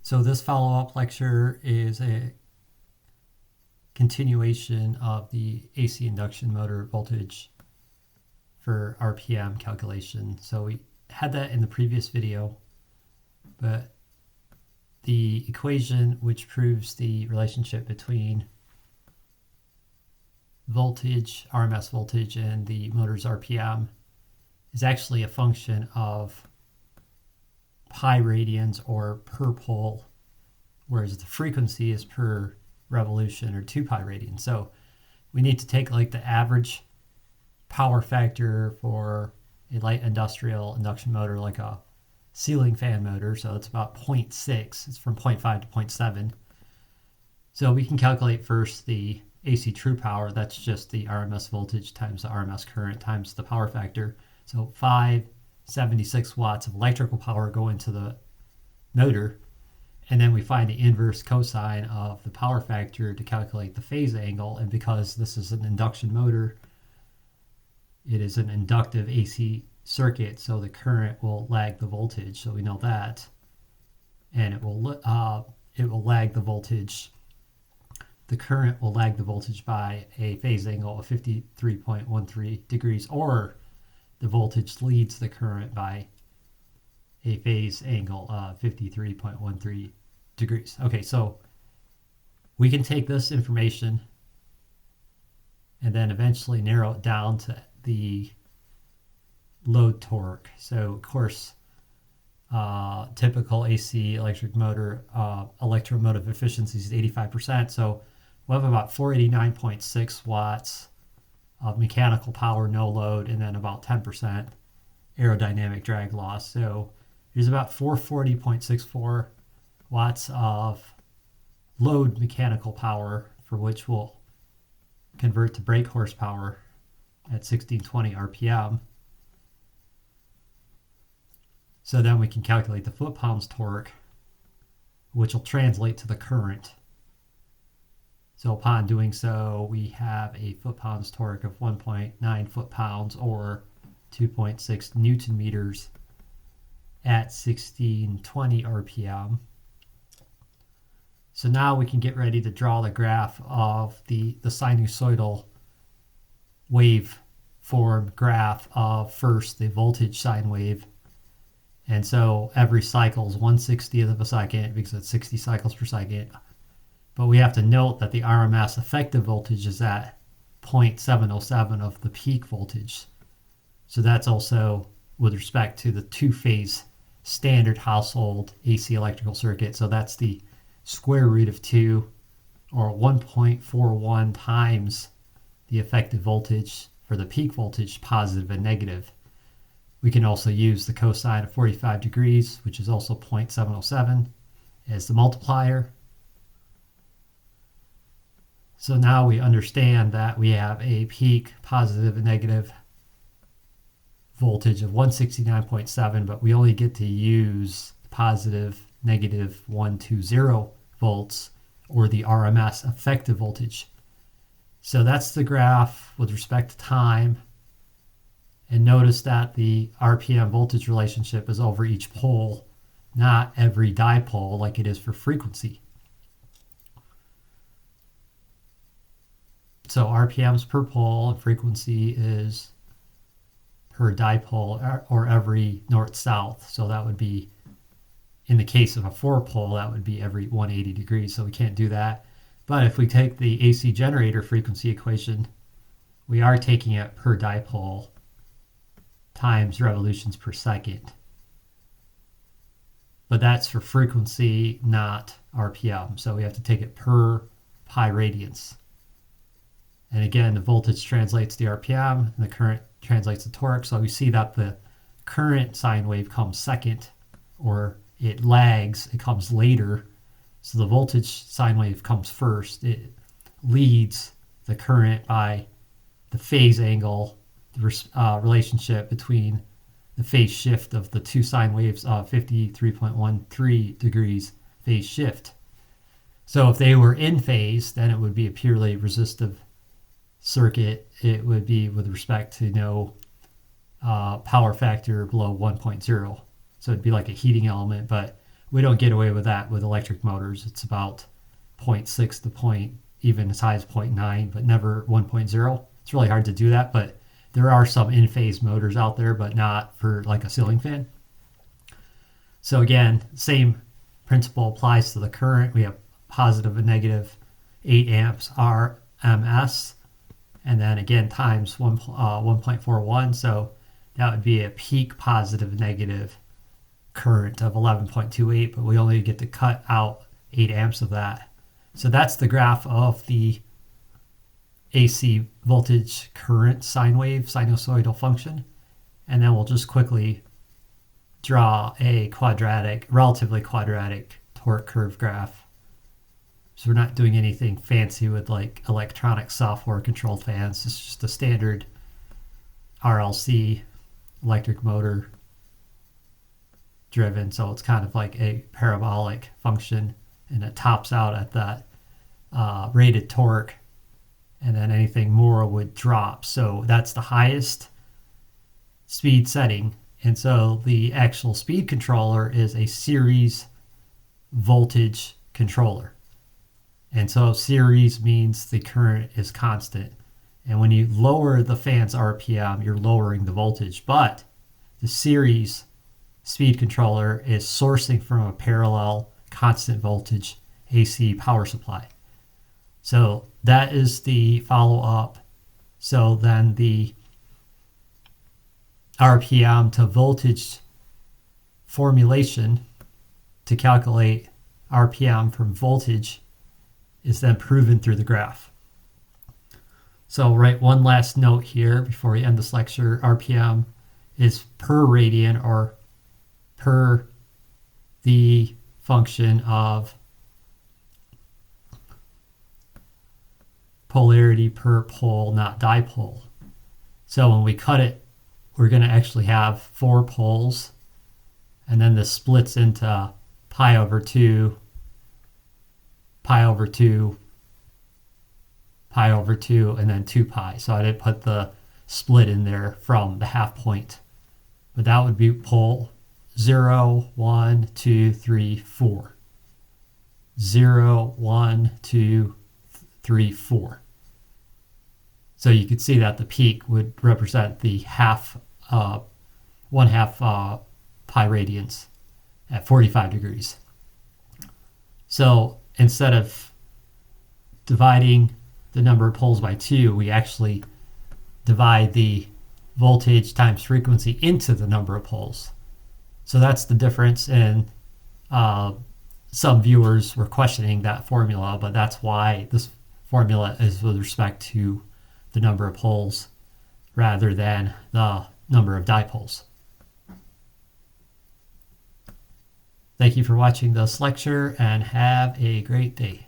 So this follow-up lecture is a continuation of the AC induction motor voltage for RPM calculation. So we had that in the previous video, but the equation which proves the relationship between voltage, RMS voltage, and the motor's RPM is actually a function of pi radians or per pole, whereas the frequency is per revolution or 2 pi radians. So we need to take like the average power factor for a light industrial induction motor, like a ceiling fan motor. So it's about 0.6. It's from 0.5 to 0.7. So we can calculate first the AC true power. That's just the RMS voltage times the RMS current times the power factor. So 576 watts of electrical power go into the motor, and then we find the inverse cosine of the power factor to calculate the phase angle. And because this is an induction motor, it is an inductive AC circuit, so the current will lag the voltage, so we know that, and it will lag the voltage. The current will lag the voltage by a phase angle of 53.13 degrees, or the voltage leads the current by a phase angle of 53.13 degrees. Okay, so we can take this information and then eventually narrow it down to the load torque. So of course, typical AC electric motor electromotive efficiency is 85%. So we'll have about 489.6 watts of mechanical power, no load, and then about 10% aerodynamic drag loss. So there's about 440.64 watts of load mechanical power, for which we'll convert to brake horsepower at 1620 RPM. So then we can calculate the foot-pounds torque, which will translate to the current. So upon doing so, we have a foot-pounds torque of 1.9 foot-pounds, or 2.6 Newton meters at 1620 RPM. So now we can get ready to draw the graph of the sinusoidal waveform graph of first the voltage sine wave. And so every cycle is 1/60th of a second because it's 60 cycles per second. But we have to note that the RMS effective voltage is at 0.707 of the peak voltage. So that's also with respect to the two-phase standard household AC electrical circuit. So that's the square root of 2, or 1.41 times the effective voltage for the peak voltage, positive and negative. We can also use the cosine of 45 degrees, which is also 0.707, as the multiplier. So now we understand that we have a peak positive and negative voltage of 169.7, but we only get to use positive, negative 120 volts, or the RMS effective voltage. So that's the graph with respect to time. And notice that the RPM voltage relationship is over each pole, not every dipole like it is for frequency. So RPM's per pole, and frequency is per dipole, or every north-south. So that would be, in the case of a 4-pole, that would be every 180 degrees. So we can't do that. But if we take the AC generator frequency equation, we are taking it per dipole times revolutions per second. But that's for frequency, not RPM. So we have to take it per pi radians. And again, the voltage translates the RPM, and the current translates the torque. So we see that the current sine wave comes second, or it lags, it comes later. So the voltage sine wave comes first. It leads the current by the phase angle, the relationship between the phase shift of the two sine waves of 53.13 degrees phase shift. So if they were in phase, then it would be a purely resistive circuit. It would be with respect to no power factor below 1.0. So it'd be like a heating element. But We don't get away with that with electric motors. It's about 0.6 to point, even as high as 0.9, but never 1.0. It's really hard to do that, but there are some in-phase motors out there, but not for like a ceiling fan. So again, same principle applies to the current. We have positive and negative 8 amps RMS, and then again times 1.41. So that would be a peak positive and negative current of 11.28, but we only get to cut out 8 amps of that. So that's the graph of the AC voltage current sine wave sinusoidal function. And then we'll just quickly draw a relatively quadratic torque curve graph. So we're not doing anything fancy with like electronic software controlled fans. It's just a standard RLC electric motor driven. So it's kind of like a parabolic function, and it tops out at that rated torque, and then anything more would drop. So that's the highest speed setting. And so the actual speed controller is a series voltage controller. And so series means the current is constant. And when you lower the fan's RPM, you're lowering the voltage. But the series speed controller is sourcing from a parallel constant voltage AC power supply. So that is the follow-up. So then the RPM to voltage formulation to calculate RPM from voltage is then proven through the graph. So write one last note here before we end this lecture. RPM is per radian, or per the function of polarity per pole, not dipole. So when we cut it, we're going to actually have 4 poles, and then this splits into pi over 2, pi over 2, pi over 2, and then 2 pi. So I didn't put the split in there from the half point. But that would be pole 0, 1, 2, 3, 4. 0, 1, 2, 3, 4. So you could see that the peak would represent the half, 1/2 pi radians at 45 degrees. So instead of dividing the number of poles by 2, we actually divide the voltage times frequency into the number of poles. So that's the difference, and some viewers were questioning that formula, but that's why this formula is with respect to the number of poles rather than the number of dipoles. Thank you for watching this lecture, and have a great day.